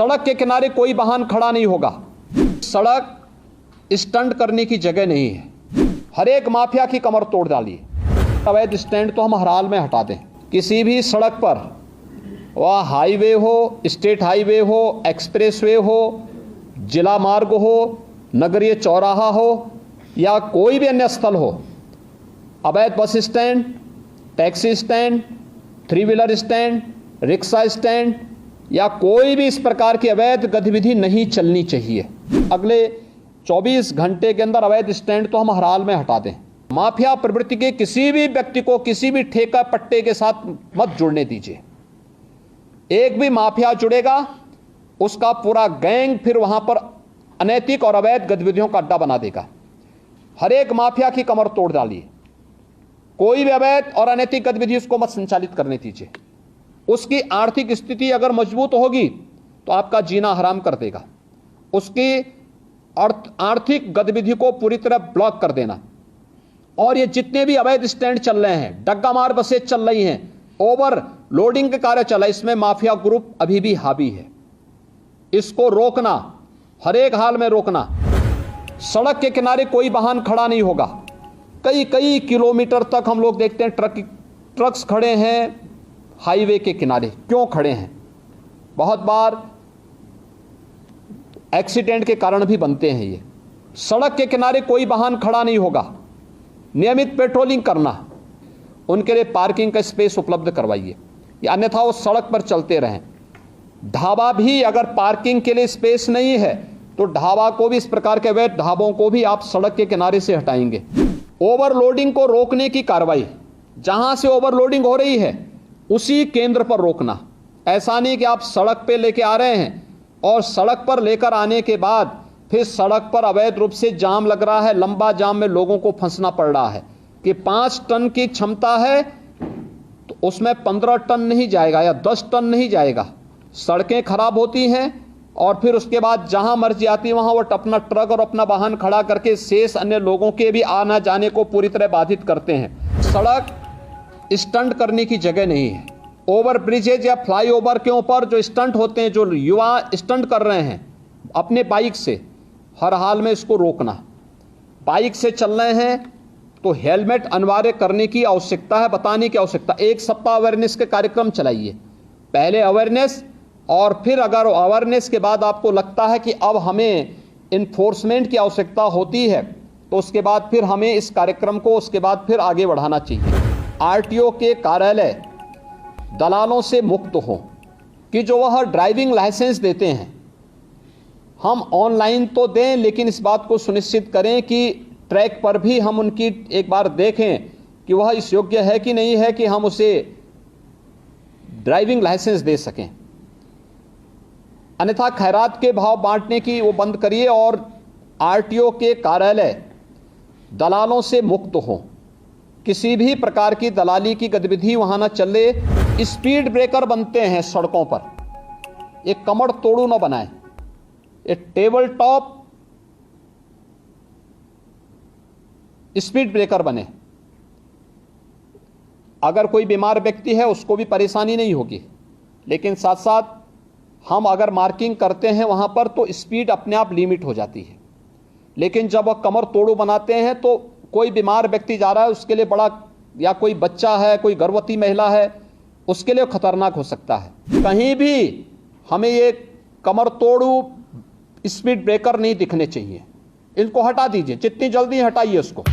सड़क के किनारे कोई वाहन खड़ा नहीं होगा। सड़क स्टंट करने की जगह नहीं है। हर एक माफिया की कमर तोड़ डालिए। अवैध स्टैंड तो हम हर हाल में हटा दें। किसी भी सड़क पर, वह हाईवे हो, स्टेट हाईवे हो, एक्सप्रेसवे हो, जिला मार्ग हो, नगरीय चौराहा हो या कोई भी अन्य स्थल हो, अवैध bus stand, taxi stand, 3 wheeler stand, rickshaw stand या कोई भी इस प्रकार की अवैध गतिविधि नहीं चलनी चाहिए। अगले 24 घंटे के अंदर अवैध स्टैंड तो हम हर हाल में हटा दें। माफिया प्रवृत्ति के किसी भी व्यक्ति को किसी भी ठेका पट्टे के साथ मत जुड़ने दीजिए। एक भी माफिया जुड़ेगा, उसका पूरा गैंग फिर वहां पर अनैतिक और अवैध गतिविधियों का अड्डा बना देगा। हर एक माफिया की कमर तोड़ डालिए। कोई भी अवैध और अनैतिक गतिविधि उसको मत संचालित करने दीजिए। उसकी आर्थिक स्थिति अगर मजबूत होगी तो आपका जीना हराम कर देगा। उसकी आर्थिक गतिविधि को पूरी तरह ब्लॉक कर देना। और ये जितने भी अवैध स्टैंड चल रहे हैं, डग्गा मार बसें चल रही हैं, ओवर लोडिंग के कार्य चल रहा है, इसमें माफिया ग्रुप अभी भी हावी है। इसको रोकना, हर एक हाल में रोकना। सड़क के किनारे कोई वाहन खड़ा नहीं होगा। कई किलोमीटर तक हम लोग देखते हैं ट्रक्स खड़े हैं हाईवे के किनारे। क्यों खड़े हैं? बहुत बार एक्सीडेंट के कारण भी बनते हैं ये। सड़क के किनारे कोई वाहन खड़ा नहीं होगा। नियमित पेट्रोलिंग करना, उनके लिए पार्किंग का स्पेस उपलब्ध करवाइए, या अन्यथा वो सड़क पर चलते रहें। ढाबा भी अगर पार्किंग के लिए स्पेस नहीं है तो ढाबा को भी, इस प्रकार के अवैध ढाबों को भी आप सड़क के किनारे से हटाएंगे। ओवरलोडिंग को रोकने की कार्रवाई, जहां से ओवरलोडिंग हो रही है उसी केंद्र पर रोकना। ऐसा नहीं कि आप सड़क पे लेके आ रहे हैं और सड़क पर लेकर आने के बाद फिर सड़क पर अवैध रूप से जाम लग रहा है, लंबा जाम में लोगों को फंसना पड़ रहा है कि 5 टन की क्षमता है तो उसमें 15 टन नहीं जाएगा या 10 टन नहीं जाएगा। सड़कें खराब होती हैं और फिर उसके बाद जहां मर्जी आती है वहां वो अपना ट्रक और अपना वाहन खड़ा करके शेष अन्य लोगों के भी आना जाने को पूरी तरह बाधित करते हैं। सड़क स्टंट करने की जगह नहीं है। ओवर ब्रिजेज या फ्लाईओवर के ऊपर जो स्टंट होते हैं, जो युवा स्टंट कर रहे हैं अपने बाइक से, हर हाल में इसको रोकना। बाइक से चल रहे हैं तो हेलमेट अनिवार्य करने की आवश्यकता है, बताने की आवश्यकता। 1 सप्ताह अवेयरनेस के कार्यक्रम चलाइए। पहले अवेयरनेस और फिर अगर अवेयरनेस के बाद आपको लगता है कि अब हमें इन्फोर्समेंट की आवश्यकता होती है तो उसके बाद फिर हमें इस कार्यक्रम को उसके बाद फिर आगे बढ़ाना चाहिए। आरटीओ के कार्यालय दलालों से मुक्त हो कि जो वह ड्राइविंग लाइसेंस देते हैं हम ऑनलाइन तो दें, लेकिन इस बात को सुनिश्चित करें कि ट्रैक पर भी हम उनकी एक बार देखें कि वह इस योग्य है कि नहीं है कि हम उसे ड्राइविंग लाइसेंस दे सकें। अन्यथा खैरात के भाव बांटने की वो बंद करिए और आरटीओ के कार्यालय दलालों से मुक्त हो। किसी भी प्रकार की दलाली की गतिविधि वहां न चले। स्पीड ब्रेकर बनते हैं सड़कों पर, एक कमर तोड़ू न बनाए। एक टेबल टॉप स्पीड ब्रेकर बने। अगर कोई बीमार व्यक्ति है उसको भी परेशानी नहीं होगी, लेकिन साथ साथ हम अगर मार्किंग करते हैं वहां पर तो स्पीड अपने आप लिमिट हो जाती है। लेकिन जब वह कमर तोड़ू बनाते हैं तो कोई बीमार व्यक्ति जा रहा है उसके लिए बड़ा, या कोई बच्चा है, कोई गर्भवती महिला है, उसके लिए खतरनाक हो सकता है। कहीं भी हमें ये कमर तोड़ू स्पीड ब्रेकर नहीं दिखने चाहिए। इनको हटा दीजिए, जितनी जल्दी हटाइए उसको।